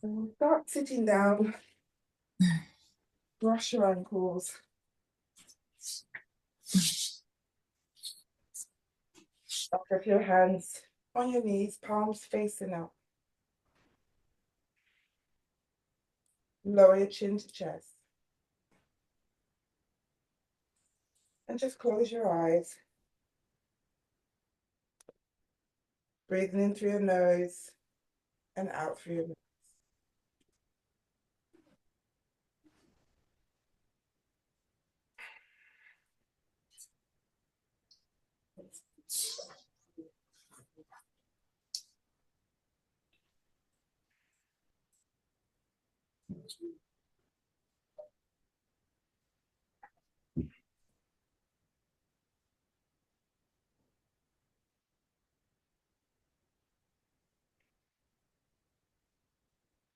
So start sitting down, brush your ankles. Back of your hands on your knees, palms facing up. Lower your chin to chest. And just close your eyes. Breathing in through your nose and out through your mouth.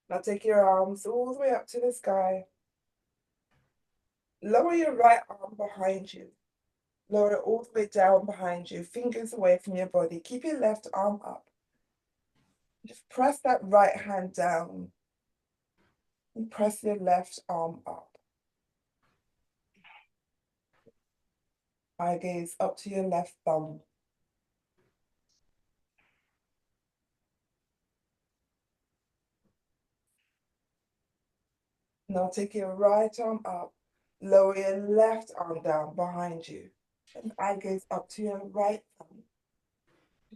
Now take your arms all the way up to the sky. Lower your right arm behind you. Lower it all the way down behind you, fingers away from your body. Keep your left arm up. Just press that right hand down and press your left arm up. Eye gaze up to your left thumb. Now take your right arm up, lower your left arm down behind you, and eye gaze up to your right thumb.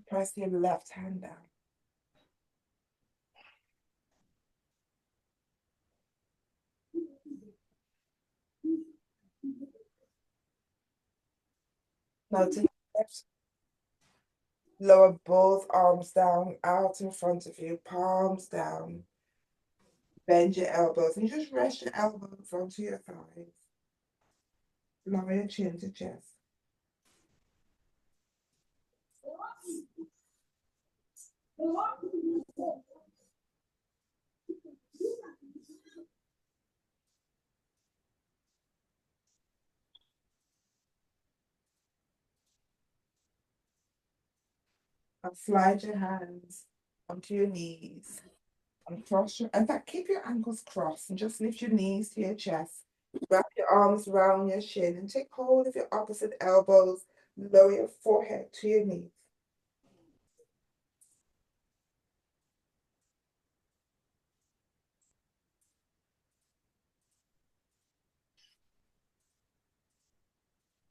Press your left hand down. Now take your left, lower both arms down, out in front of you, palms down. Bend your elbows and just rest your elbows onto your thighs. Lower your chin to chest. And slide your hands onto your knees and cross your, in fact, keep your ankles crossed and just lift your knees to your chest. Wrap your arms around your shin and take hold of your opposite elbows. Lower your forehead to your knees.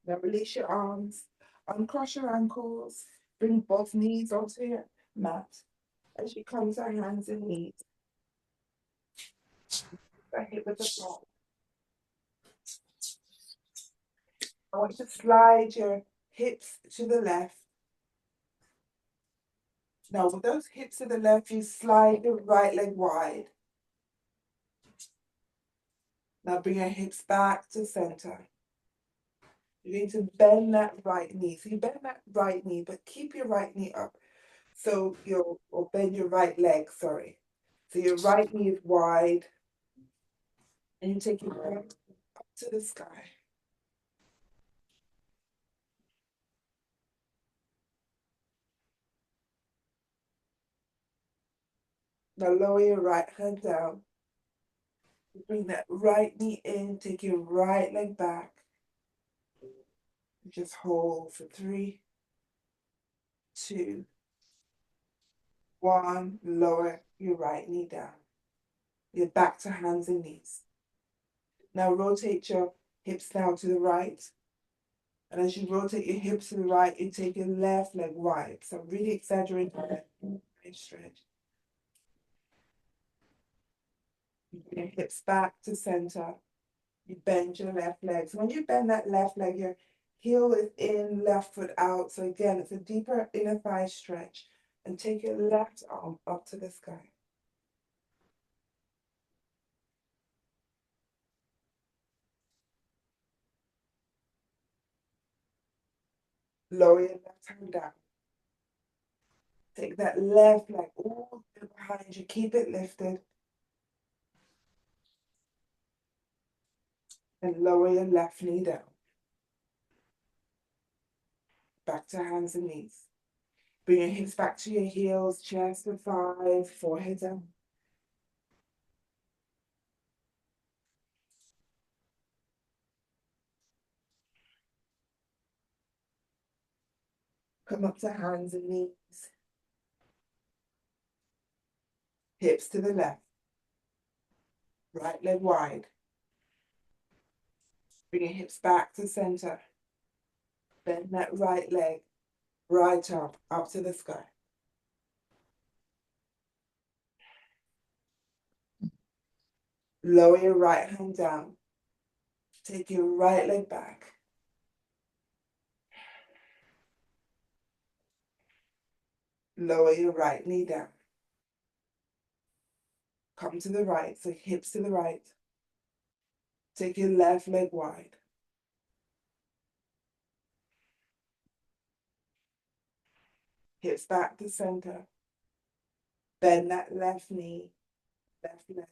Now release your arms, uncross your ankles, bring both knees onto your mat as you come to hands and knees. Back hip at the top. I want you to slide your hips to the left. Now with those hips to the left, you slide your right leg wide. Now bring your hips back to center. You're going to bend that right knee. So you bend that right knee, but keep your right knee up. So you'll, or bend your right leg, sorry. So your right knee is wide. And you take your arm up to the sky. Now lower your right hand down. Bring that right knee in, take your right leg back. Just hold for 3, 2, 1. Lower your right knee down. You're back to hands and knees. Now rotate your hips now to the right. And as you rotate your hips to the right, you take your left leg wide. So really exaggerate that. Stretch. You bring your hips back to center. You bend your left leg. So when you bend that left leg, your heel is in, left foot out. So again, it's a deeper inner thigh stretch. And take your left arm up to the sky. Lower your left hand down. Take that left leg all the way behind you. Keep it lifted. And lower your left knee down. Back to hands and knees. Bring your hips back to your heels, chest and thighs, forehead down. Come up to hands and knees. Hips to the left. Right leg wide. Bring your hips back to center. Bend that right leg. Right arm up to the sky. Lower your right hand down. Take your right leg back. Lower your right knee down. Come to the right, so hips to the right. Take your left leg wide. Hips back to center. Bend that left knee, left leg,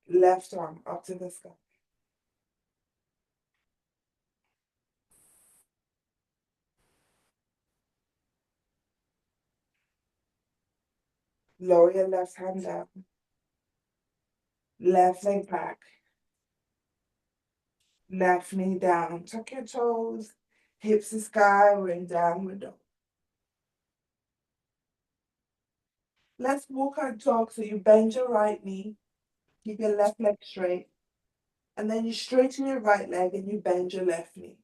left arm up to the sky. Lower your left hand down. Left leg back. Left knee down. Tuck your toes. Hips to sky. We're in downward dog. Let's walk our dog. So you bend your right knee. Keep your left leg straight. And then you straighten your right leg and you bend your left knee.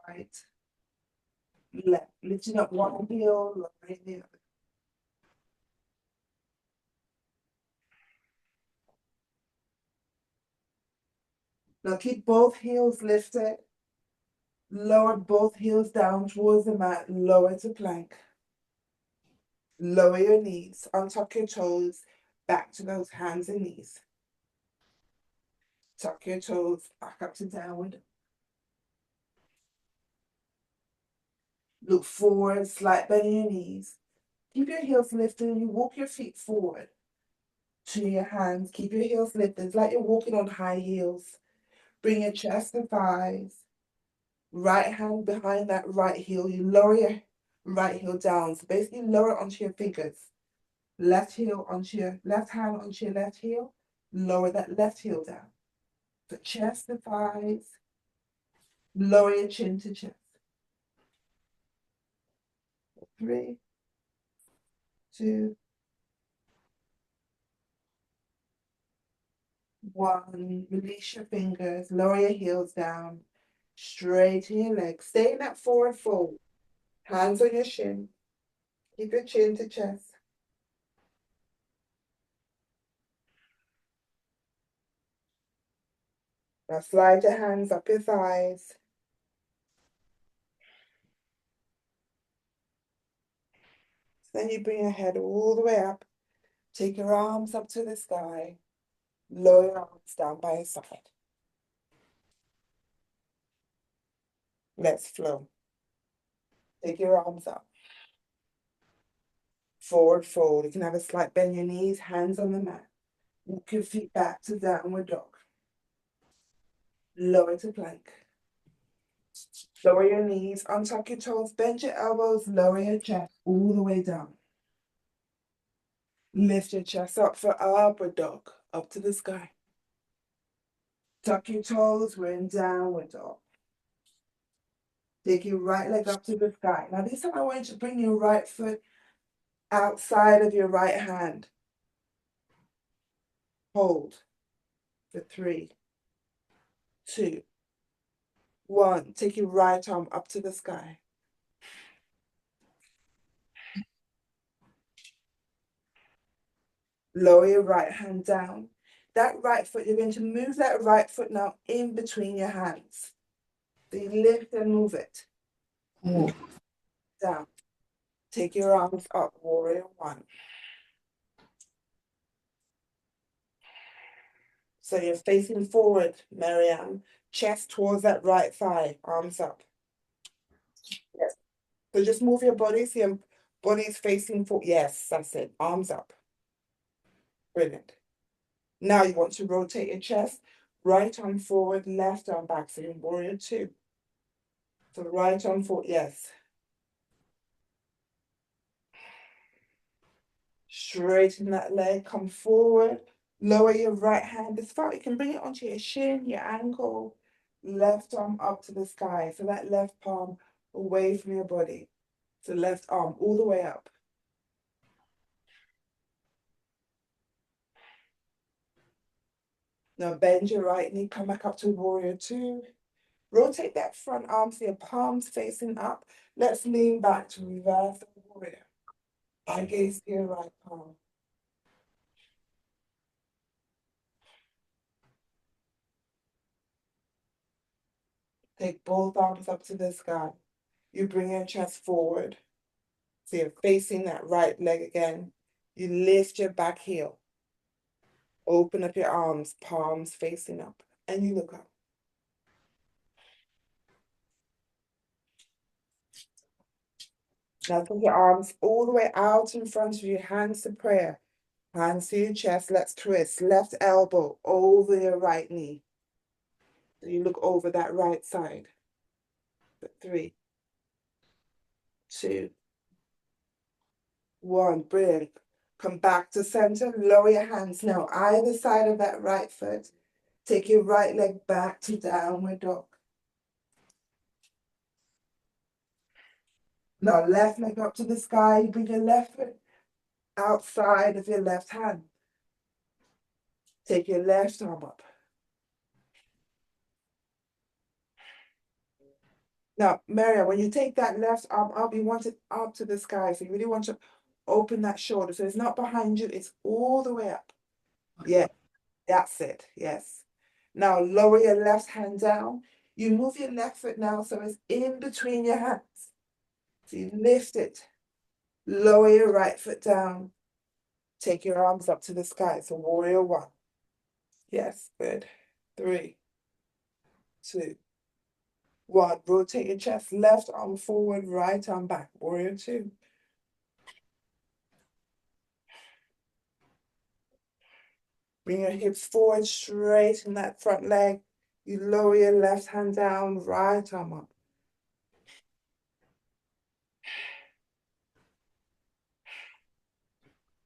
Right. Left. Lifting up one heel, lowering the other. Now keep both heels lifted. Lower both heels down towards the mat. Lower to plank. Lower your knees. Untuck your toes. Back to those hands and knees. Tuck your toes back up to downward. Look forward, slight bend in your knees. Keep your heels lifted and you walk your feet forward to your hands. Keep your heels lifted. It's like you're walking on high heels. Bring your chest and thighs. Right hand behind that right heel. You lower your right heel down. So basically lower it onto your fingers. Left heel onto your left hand onto your left heel. Lower that left heel down. So chest and thighs. Lower your chin to chest. 3, 2, 1. Release your fingers. Lower your heels down. Straighten your legs. Stay in that forward fold. Hands on your shin. Keep your chin to chest. Now slide your hands up your thighs. Then you bring your head all the way up. Take your arms up to the sky. Lower your arms down by your side. Let's flow. Take your arms up. Forward fold. You can have a slight bend your knees, hands on the mat. Walk your feet back to downward dog. Lower to plank. Lower your knees, untuck your toes, bend your elbows, lower your chest all the way down. Lift your chest up for upward dog, up to the sky. Tuck your toes, we're in downward dog. Take your right leg up to the sky. Now this time I want you to bring your right foot outside of your right hand. Hold for 3, 2, 1. Take your right arm up to the sky. Lower your right hand down. That right foot, you're going to move that right foot now in between your hands. So you lift and move it. Down. Take your arms up, warrior 1. So you're facing forward, Marianne. Chest towards that right thigh, arms up. Yes. So just move your body, so your body is facing forward. Yes, that's it, arms up. Brilliant. Now you want to rotate your chest, right arm forward, left arm back, so you're warrior 2. So right arm forward, yes. Straighten that leg, come forward, lower your right hand as far. You can bring it onto your shin, your ankle. left arm up to the sky. So that left palm away from your body. So left arm all the way up. Now bend your right knee, come back up to warrior two. Rotate that front arm so your palms facing up. Let's lean back to reverse the warrior. Eye gaze to your right palm. Take both arms up to the sky. You bring your chest forward. So you're facing that right leg again. You lift your back heel. Open up your arms, palms facing up, and you look up. Now take your arms all the way out in front of you, hands to prayer. Hands to your chest, let's twist. Left elbow over your right knee. So you look over that right side. 3, 2, 1. Brilliant. Come back to center, lower your hands now, either side of that right foot. Take your right leg back to downward dog. Now left leg up to the sky, you bring your left foot outside of your left hand. Take your left arm up. Now, Maria, when you take that left arm up, you want it up to the sky. So you really want to open that shoulder. So it's not behind you, it's all the way up. Yeah, that's it. Yes. Now lower your left hand down. You move your left foot now so it's in between your hands. So you lift it. Lower your right foot down. Take your arms up to the sky. So warrior one. Yes, good. 3, 2, 1. Rotate your chest. Left arm forward, right arm back. Warrior two. Bring your hips forward, straighten that front leg. You lower your left hand down, right arm up.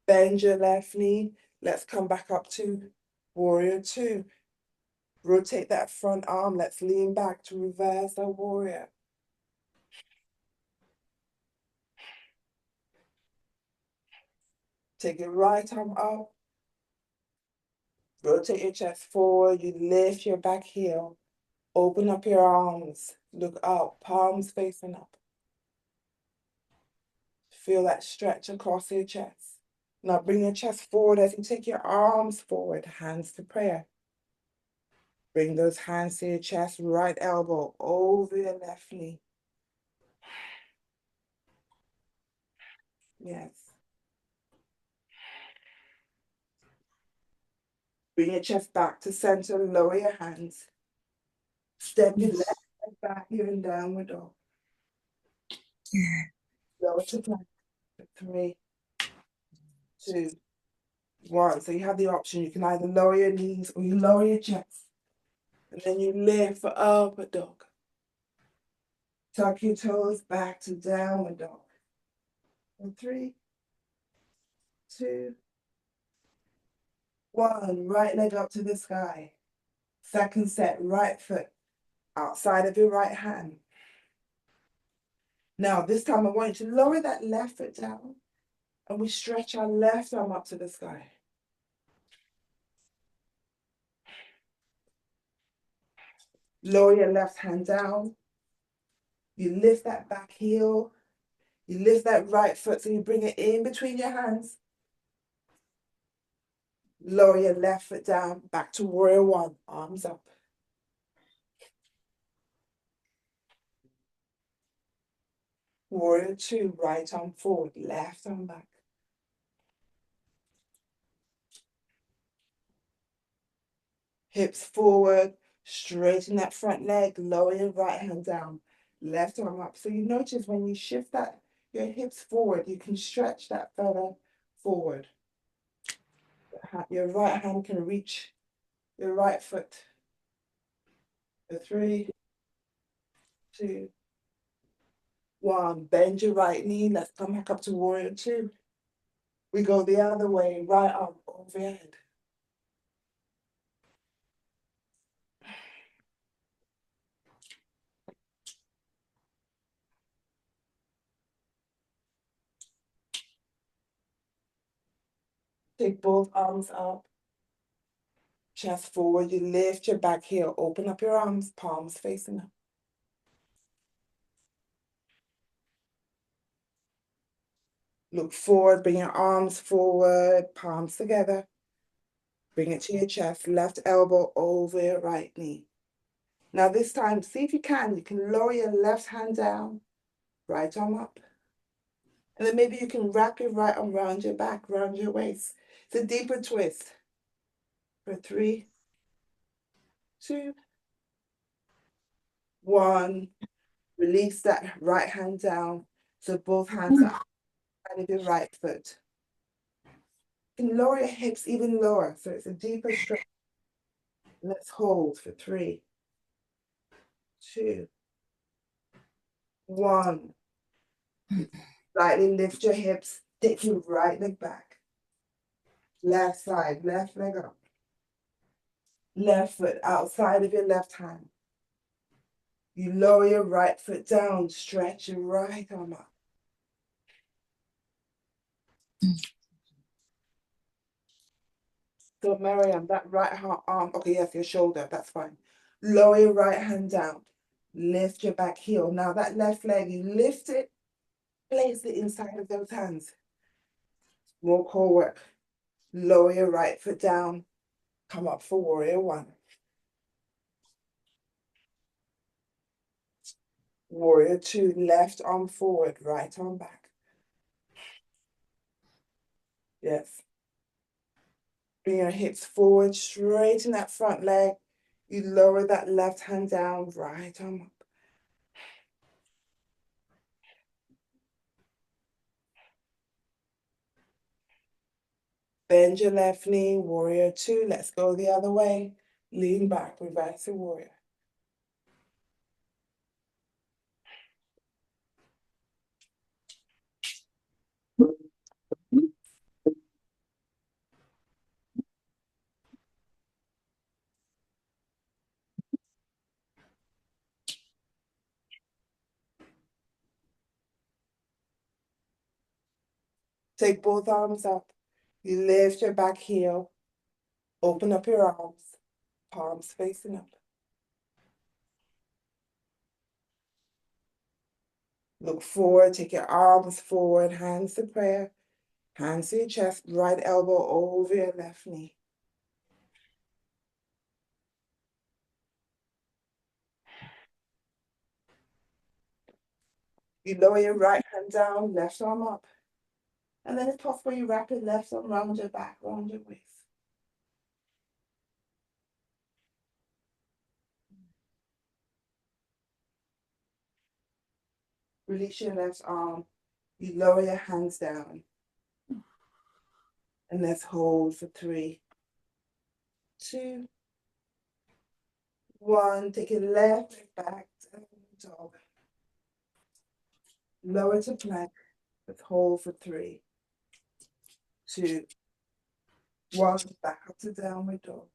Bend your left knee. Let's come back up to warrior two. Rotate that front arm. Let's lean back to reverse our warrior. Take your right arm up. Rotate your chest forward. You lift your back heel. Open up your arms. Look up. Palms facing up. Feel that stretch across your chest. Now bring your chest forward as you take your arms forward. Hands to prayer. Bring those hands to your chest. Right elbow over your left knee. Yes. Bring your chest back to center, lower your hands. Step your left leg back here in downward dog. Lower to plank. 3, 2, 1. So you have the option. You can either lower your knees or you lower your chest. And then you lift for upward dog. Tuck your toes back to downward dog. And 3, 2, 1. Right leg up to the sky. Second set, right foot outside of your right hand. Now, this time I want you to lower that left foot down and we stretch our left arm up to the sky. Lower your left hand down. You lift that back heel. You lift that right foot so you bring it in between your hands. Lower your left foot down, back to warrior one, arms up. Warrior two, right arm forward, left arm back. Hips forward, straighten that front leg, lower your right hand down, left arm up. So you notice when you shift that, your hips forward, you can stretch that further forward. Your right hand can reach your right foot. 3, 2, 1. Bend your right knee. Let's come back up to warrior two. We go the other way, right arm over your head. Take both arms up. Chest forward. You lift your back heel. Open up your arms. Palms facing up. Look forward. Bring your arms forward. Palms together. Bring it to your chest. Left elbow over your right knee. Now this time, see if you can lower your left hand down. Right arm up. And then maybe you can wrap your right arm around your back, around your waist. It's a deeper twist. For 3, 2, 1. Release that right hand down. So both hands are on your right foot. You can lower your hips even lower. So it's a deeper stretch. Let's hold for 3, 2, 1. Slightly lift your hips. Take your right leg back. Left side, left leg up. Left foot outside of your left hand. You lower your right foot down, stretch your right arm up. So Miriam, that right arm, okay, yes, your shoulder, that's fine. Lower your right hand down. Lift your back heel. Now that left leg, you lift it, place the inside of those hands. More core work. Lower your right foot down. Come up for warrior 1. Warrior 2, left arm forward, right arm back. Yes. Bring your hips forward, straighten that front leg. You lower that left hand down, right arm up. Bend your left knee, warrior 2. Let's go the other way. Lean back, reverse the warrior. Take both arms up. You lift your back heel. Open up your arms. Palms facing up. Look forward. Take your arms forward. Hands to prayer. Hands to your chest. Right elbow over your left knee. You lower your right hand down. Left arm up. And then if possible, you wrap your left arm around your back, around your waist. Release your left arm. You lower your hands down. And let's hold for 3, 2, 1. Take your left leg back, dog. Lower to plank. Let's hold for 3, 2, 1. Back up to downward dog.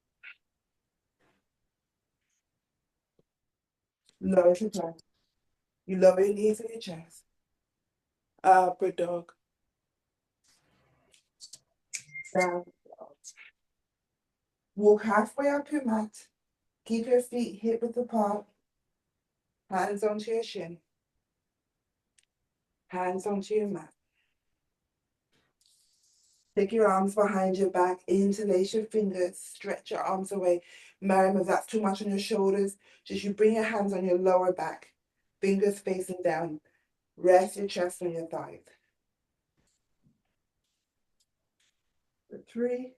Lower to plank. You lower your knees to your chest. Upward dog. Down dog. Walk halfway up your mat. Keep your feet hip width apart. Hands onto your shin. Hands onto your mat. Take your arms behind your back, interlace your fingers, stretch your arms away. Miriam, if that's too much on your shoulders, just you bring your hands on your lower back, fingers facing down. Rest your chest on your thighs. 3,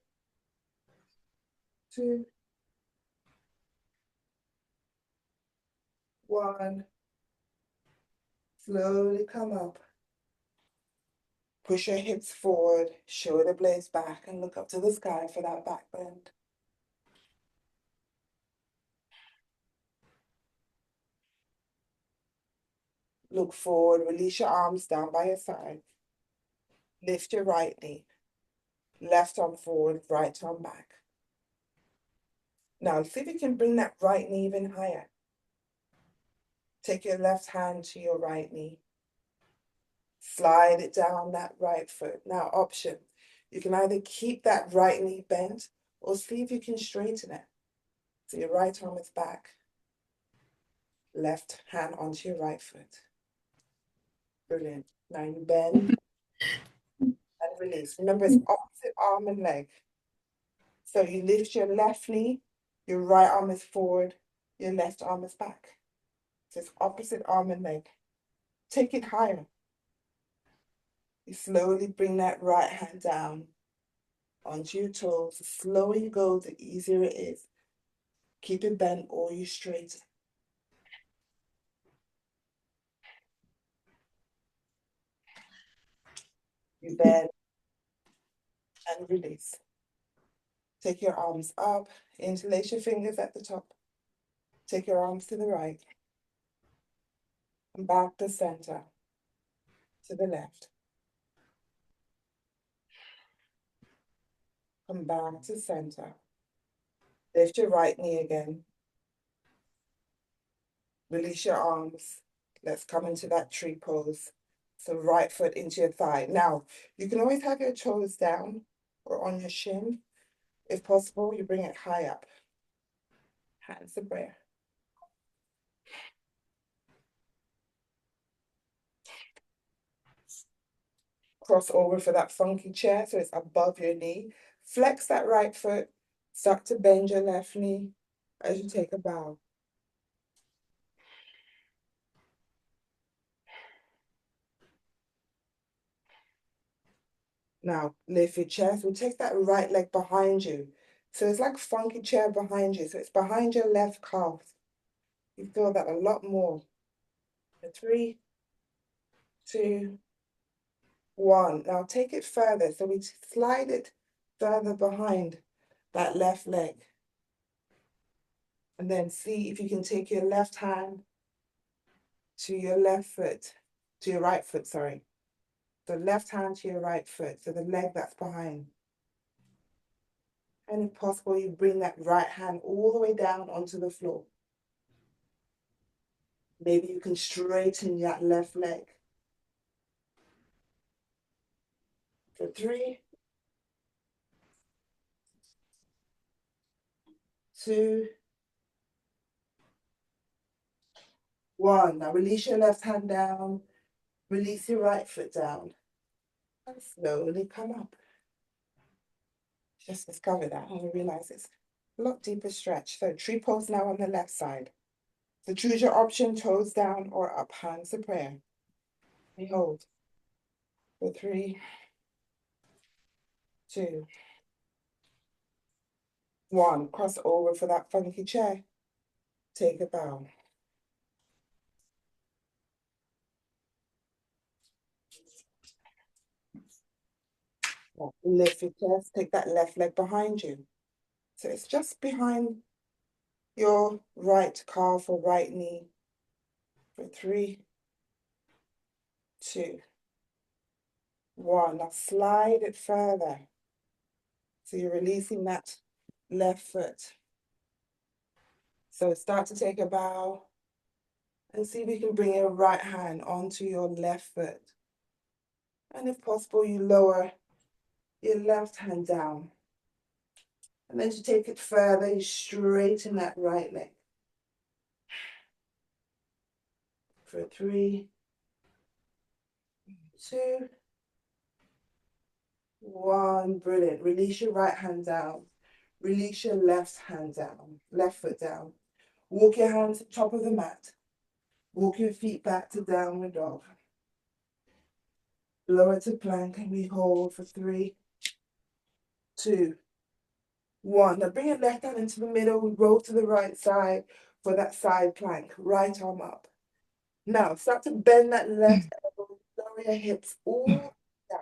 2, 1. Slowly come up. Push your hips forward, shoulder blades back, and look up to the sky for that back bend. Look forward, release your arms down by your side. Lift your right knee. Left arm forward, right arm back. Now, see if you can bring that right knee even higher. Take your left hand to your right knee. Slide it down that right foot. Now, option. You can either keep that right knee bent or see if you can straighten it. So your right arm is back. Left hand onto your right foot. Brilliant. Now you bend and release. Remember, it's opposite arm and leg. So you lift your left knee, your right arm is forward, your left arm is back. So it's opposite arm and leg. Take it higher. You slowly bring that right hand down onto your toes. The slower you go, the easier it is. Keep it bent or you straighten. You bend and release. Take your arms up, interlace your fingers at the top. Take your arms to the right. And back to center. To the left. Come back to center. Lift your right knee again. Release your arms. Let's come into that tree pose. So right foot into your thigh. Now, you can always have your toes down or on your shin. If possible, you bring it high up. Hands to prayer. Cross over for that funky chair so it's above your knee. Flex that right foot. Start to bend your left knee as you take a bow. Now, lift your chest. We'll take that right leg behind you. So it's like funky chair behind you. So it's behind your left calf. You feel that a lot more. 3, 2, 1. Now take it further. So we slide it further behind that left leg. And then see if you can take your left hand to your left foot, to your right foot, sorry. The left hand to your right foot, so the leg that's behind. And if possible, you bring that right hand all the way down onto the floor. Maybe you can straighten that left leg. For 3, 2, 1. Now release your left hand down. Release your right foot down. And slowly come up. Just discover that and you realize it's a lot deeper stretch. So tree pose now on the left side. So choose your option, toes down or up, hands to prayer. We hold. For 3, 2, 1. Cross over for that funky chair. Take a bow. Lift your chest, take that left leg behind you. So it's just behind your right calf or right knee. For 3, 2, 1. Now slide it further. So you're releasing that left foot. So start to take a bow and see if you can bring your right hand onto your left foot. And if possible, you lower your left hand down. And then to take it further, you straighten that right leg. For 3, 2, 1. Brilliant. Release your right hand down. Release your left hand down, left foot down. Walk your hands to the top of the mat. Walk your feet back to downward dog. Lower to plank and we hold for 3, 2, 1. Now bring your left hand into the middle. We roll to the right side for that side plank. Right arm up. Now start to bend that left elbow. Lower your hips all down.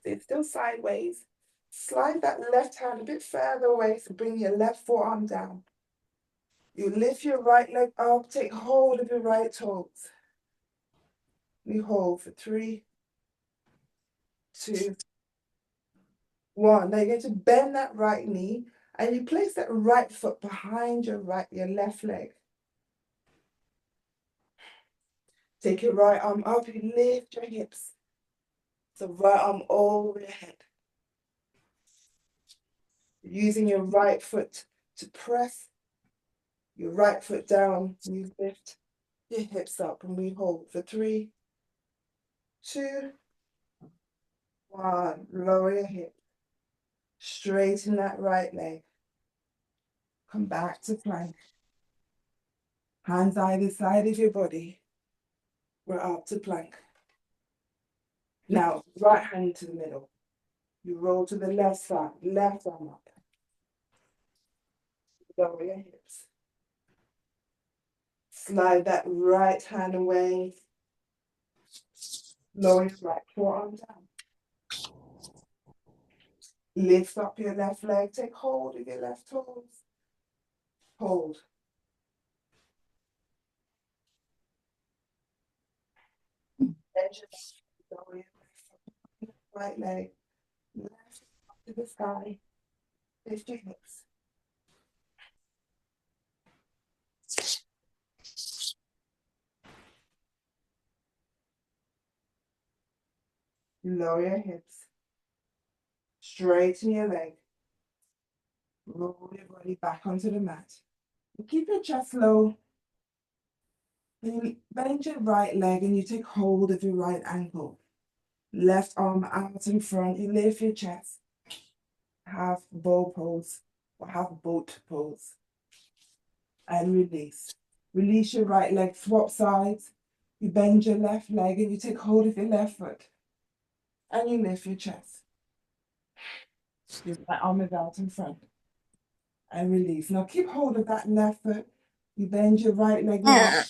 It's still sideways. Slide that left hand a bit further away. So bring your left forearm down. You lift your right leg up. Take hold of your right toes. We hold for 3, 2, 1. Now you're going to bend that right knee and you place that right foot behind your left leg. Take your right arm up, you lift your hips. So right arm over your head. Using your right foot to press your right foot down. You lift your hips up and we hold for 3, 2, 1. Lower your hip. Straighten that right leg. Come back to plank. Hands either side of your body. We're up to plank. Now, right hand to the middle. You roll to the left side, left arm up. Lower your hips. Slide that right hand away. Lower your right forearm down. Lift up your left leg. Take hold of your left toes. Hold. Bend your lower your right leg. Left up to the sky. Lift your hips. Lower your hips. Straighten your leg. Roll your body back onto the mat. Keep your chest low. Then you bend your right leg and you take hold of your right ankle. Left arm out in front. You lift your chest. Half bow pose or half boat pose. And release. Release your right leg, swap sides. You bend your left leg and you take hold of your left foot. And you lift your chest. Your right arm is out in front. And release. Now keep hold of that left foot. You bend your right leg now.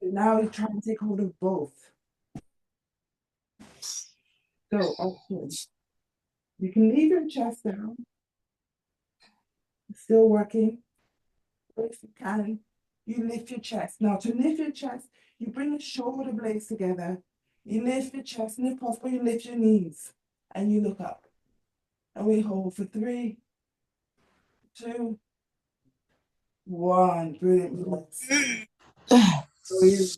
Now you try to take hold of both. So, okay. You can leave your chest down. Still working. But if you can, you lift your chest. Now, to lift your chest, you bring your shoulder blades together. You lift your chest, and if possible, you lift your knees. And you look up. And we hold for 3, 2, 1. Brilliant. Breathe.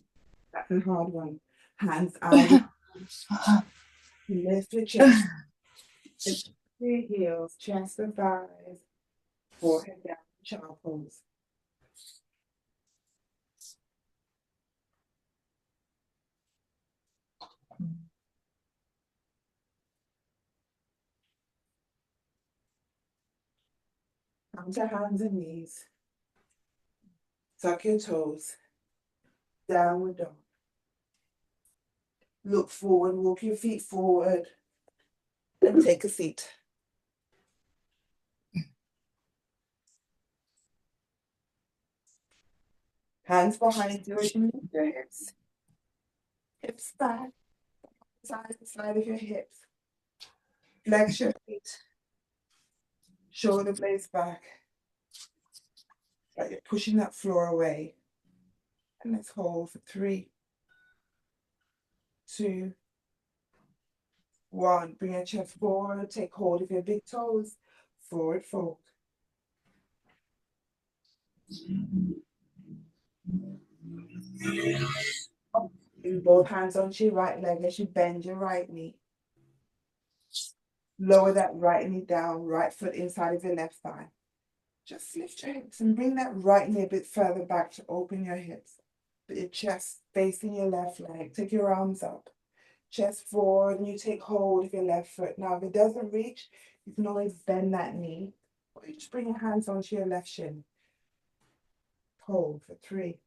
That's a hard one. Hands either. Lift your chest. Lift your heels, chest and thighs. Forehead down, child pose. Come to hands and knees. Tuck your toes. Downward dog. Look forward, walk your feet forward. And take a seat. Hands behind you, lift your hips. Hips back. Side to side of your hips. Flex your feet. Shoulder blades back. Like you're pushing that floor away. And let's hold for 3, 2, 1. Bring your chest forward. Take hold of your big toes. Forward fold. Bring both hands onto your right leg as you bend your right knee. Lower that right knee down, right foot inside of your left thigh. Just lift your hips and bring that right knee a bit further back to open your hips. Put your chest facing your left leg. Take your arms up. Chest forward, and you take hold of your left foot. Now, if it doesn't reach, you can always bend that knee. Or you just bring your hands onto your left shin. Hold for 3,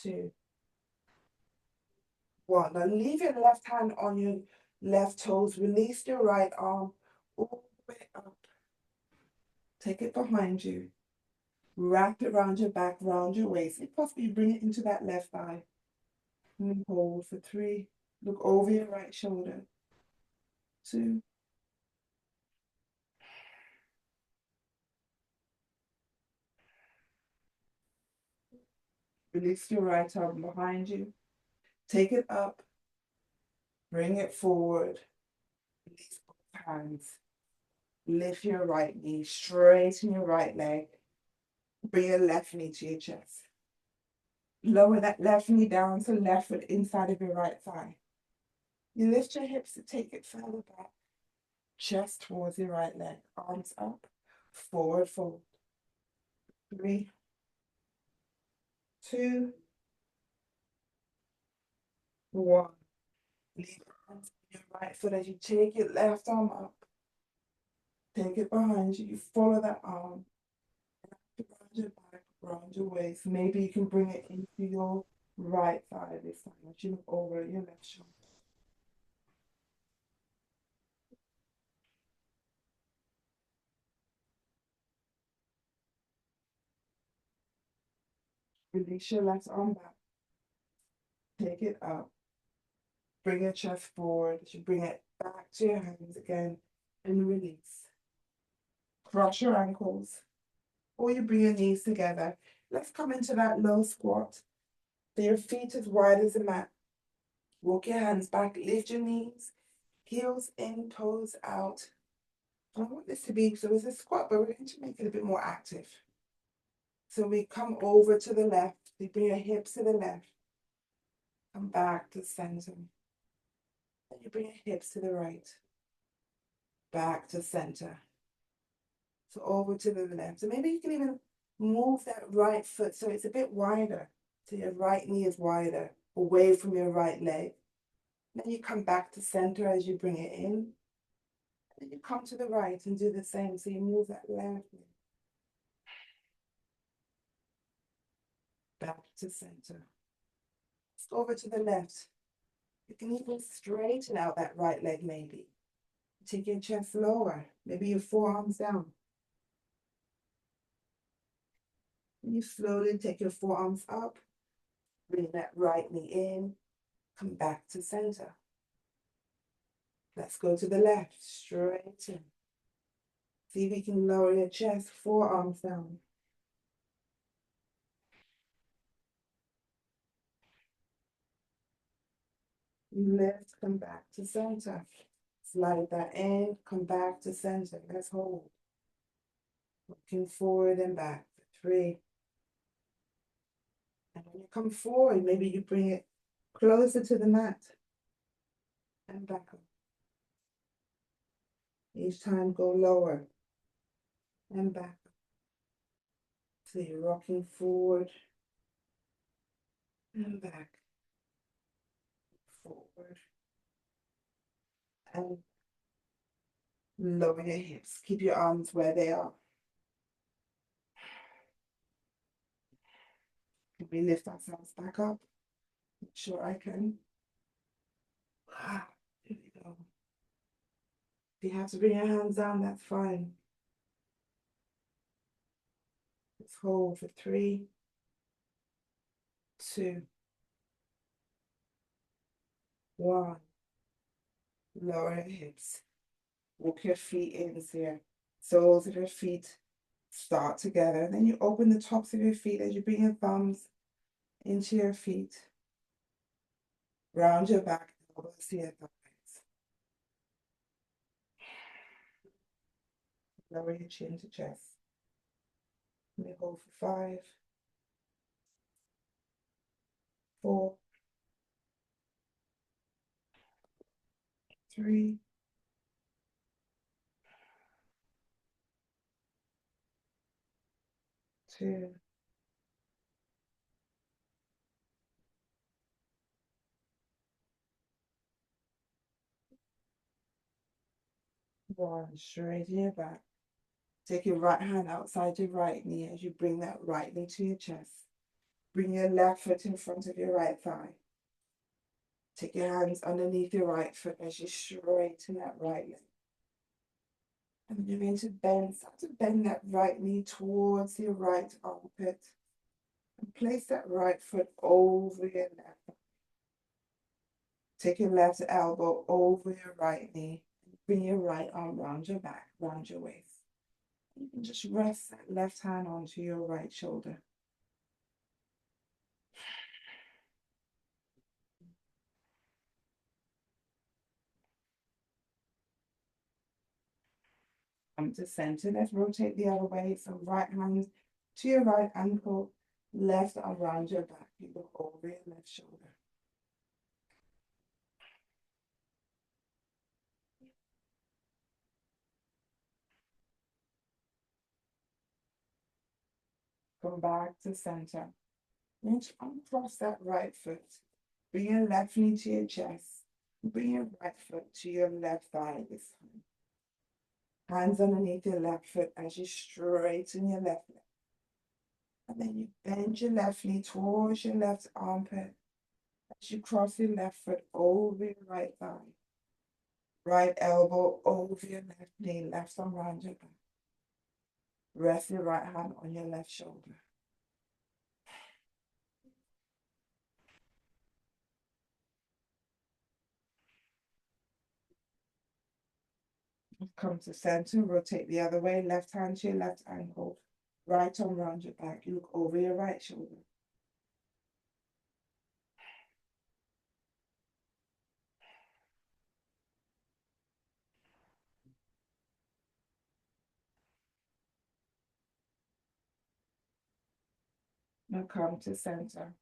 2, 1. Now, leave your left hand on your left toes. Release your right arm all the way up. Take it behind you. Wrap it around your back, round your waist. If possible, you bring it into that left thigh. And hold for 3. Look over your right shoulder. 2. Release your right arm behind you. Take it up. Bring it forward. Release both hands. Lift your right knee. Straighten your right leg. Bring your left knee to your chest. Lower that left knee down to left foot inside of your right thigh. You lift your hips to take it further back. Chest towards your right leg. Arms up. Forward fold. 3, 2, 1. Leave your hands on your right foot as you take your left arm up. Take it behind you. You follow that arm. Round your back, round your waist. Maybe you can bring it into your right thigh this time as you look over your left shoulder. Release your left arm back. Take it up. Bring your chest forward. You bring it back to your hands again and release. Cross your ankles or you bring your knees together. Let's come into that low squat. So your feet as wide as the mat. Walk your hands back, lift your knees, heels in, toes out. I want this to be, so it's a squat, but we're going to make it a bit more active. So we come over to the left, we bring your hips to the left, come back to center. Then you bring your hips to the right, back to center. So over to the left. So maybe you can even move that right foot so it's a bit wider. So your right knee is wider, away from your right leg. Then you come back to center as you bring it in. Then you come to the right and do the same. So you move that left knee back to center. Over to the left. You can even straighten out that right leg maybe. Take your chest lower, maybe your forearms down. And you slowly take your forearms up, bring that right knee in, come back to center. Let's go to the left, straighten. See if you can lower your chest, forearms down. You lift, come back to center. Slide that in, come back to center. Let's hold. Looking forward and back for 3. And when you come forward, maybe you bring it closer to the mat and back up. Each time go lower and back up. So you're rocking forward and back, forward and lower your hips. Keep your arms where they are. Can we lift ourselves back up? Not sure I can. Here we go. If you have to bring your hands down, that's fine. Let's hold for 3, 2, 1. Lower your hips. Walk your feet in here. Soles of your feet start together. Then you open the tops of your feet as you bring your thumbs into your feet. Round your back, elbows to your thighs. Lower your chin to chest. Let me hold for 5, 4, 3, 2, 1. Straighten your back. Take your right hand outside your right knee as you bring that right knee to your chest. Bring your left foot in front of your right thigh. Take your hands underneath your right foot as you straighten that right leg. And you're going to start to bend that right knee towards your right armpit. And place that right foot over your left. Take your left elbow over your right knee. Bring your right arm round your back, round your waist. You can just rest that left hand onto your right shoulder. Come to center. Let's rotate the other way. So right hand to your right ankle, left arm around your back. You look over your left shoulder. Come back to center. And uncross that right foot. Bring your left knee to your chest. Bring your right foot to your left thigh this time. Hands underneath your left foot as you straighten your left leg. And then you bend your left knee towards your left armpit as you cross your left foot over your right thigh. Right elbow over your left knee, left arm around your back. Rest your right hand on your left shoulder. Come to center, rotate the other way, left hand to your left ankle, right arm around your back. You look over your right shoulder. Now come to center.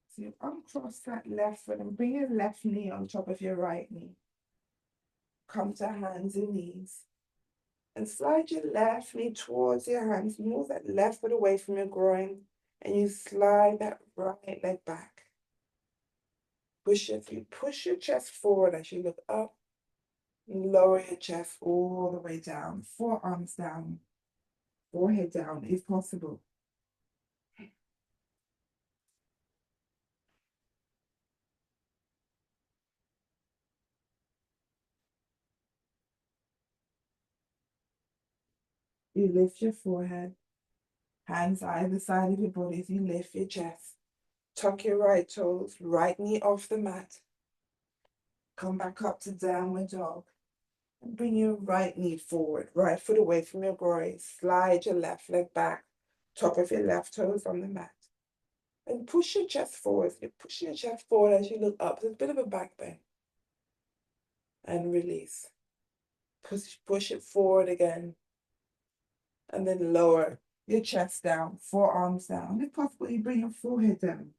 So you uncross that left foot and bring your left knee on top of your right knee. Come to hands and knees. And slide your left knee towards your hands. Move that left foot away from your groin. And you slide that right leg back. You push your chest forward as you look up. And lower your chest all the way down. Forearms down. Forehead down if possible. You lift your forehead. Hands either side of your body as you lift your chest. Tuck your right toes, right knee off the mat. Come back up to downward dog. And bring your right knee forward, right foot away from your groin. Slide your left leg back, top of your left toes on the mat. And push your chest forward. You push your chest forward as you look up. There's a bit of a back bend. And release. Push it forward again. And then lower your chest down, forearms down. If possible, you bring your forehead down.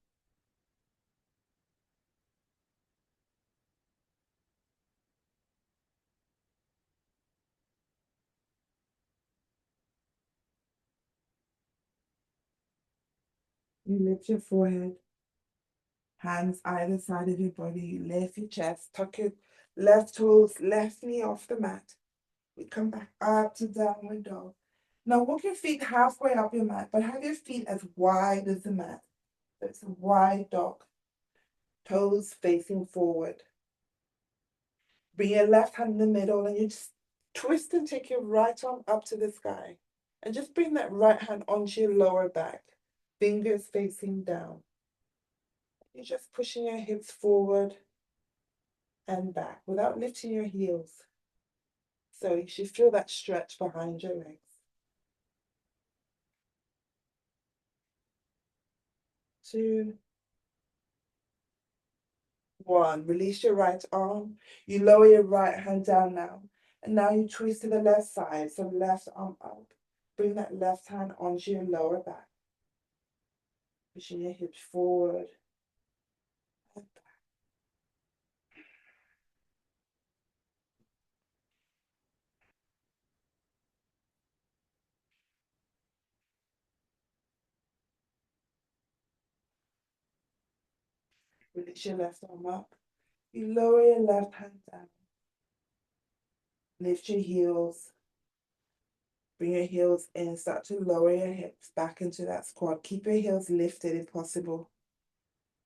You lift your forehead, hands either side of your body. You lift your chest, tuck your left toes, left knee off the mat. We come back up to downward dog. Now walk your feet halfway up your mat, but have your feet as wide as the mat. It's a wide dog. Toes facing forward. Bring your left hand in the middle and you just twist and take your right arm up to the sky. And just bring that right hand onto your lower back. Fingers facing down. You're just pushing your hips forward and back without lifting your heels. So you should feel that stretch behind your legs. 2, 1. Release your right arm. You lower your right hand down now. And now you twist to the left side. So left arm up. Bring that left hand onto your lower back. Pushing your hips forward and back. Release your left arm up. You lower your left hand down. Lift your heels. Bring your heels in. Start to lower your hips back into that squat. Keep your heels lifted if possible.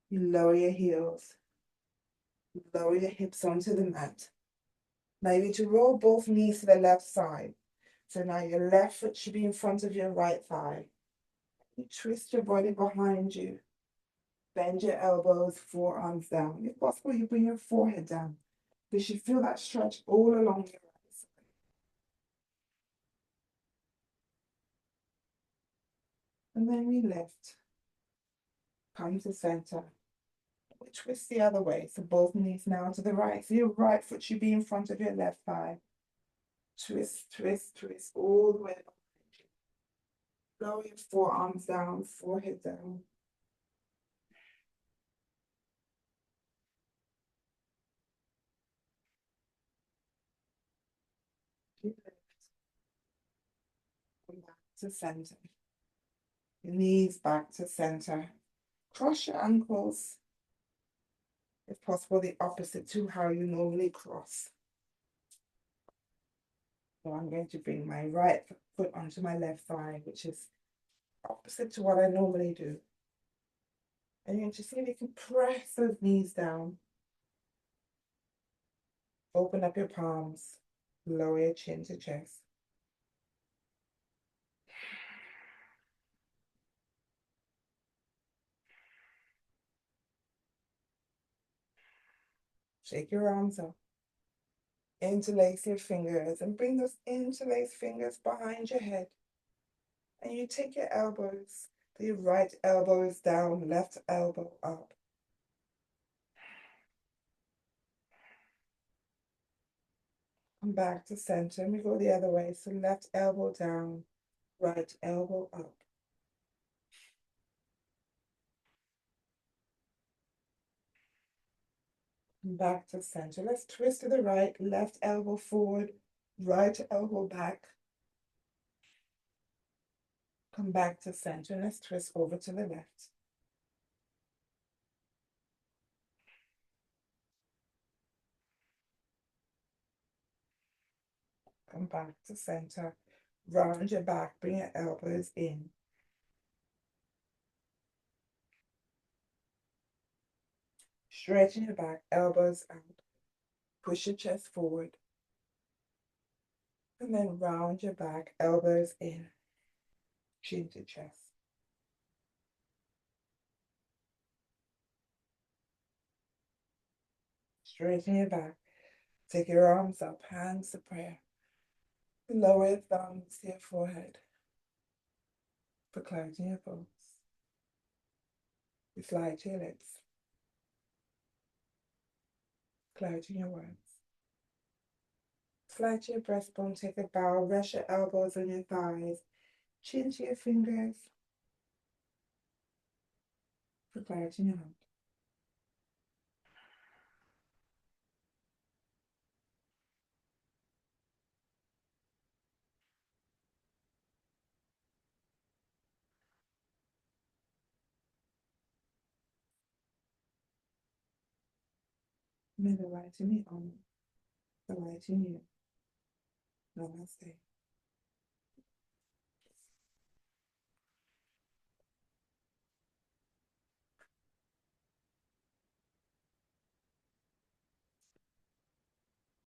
You lower your heels. You lower your hips onto the mat. Now you need to roll both knees to the left side. So now your left foot should be in front of your right thigh. You twist your body behind you. Bend your elbows, forearms down. If possible, you bring your forehead down. You should feel that stretch all along your right side. And then we lift. Come to center. We twist the other way. So both knees now to the right. So your right foot should be in front of your left thigh. Twist, twist, twist all the way behind you. Lower your forearms down, forehead down. You lift. Come back to center. Your knees back to center. Cross your ankles, if possible, the opposite to how you normally cross. So I'm going to bring my right foot onto my left thigh, which is opposite to what I normally do. And you're going to see if you can press those knees down. Open up your palms, lower your chin to chest. Shake your arms up. Interlace your fingers and bring those interlaced fingers behind your head. And you take your elbows. The right elbow is down, left elbow up. Come back to center and we go the other way. So left elbow down, right elbow up. Come back to center. Let's twist to the right, left elbow forward, right elbow back. Come back to center. Let's twist over to the left. Come back to center. Round your back, bring your elbows in. Straighten your back, elbows out. Push your chest forward. And then round your back, elbows in. Chin to chest. Straighten your back. Take your arms up, hands to prayer. Lower your thumbs to your forehead for clarity in your pulse. You slide to your lips. Clarity in your words. Slide to your breastbone, take a bow, rest your elbows on your thighs, chin to your fingers for clarity in your heart. May the light in me on, the light in you. Namaste.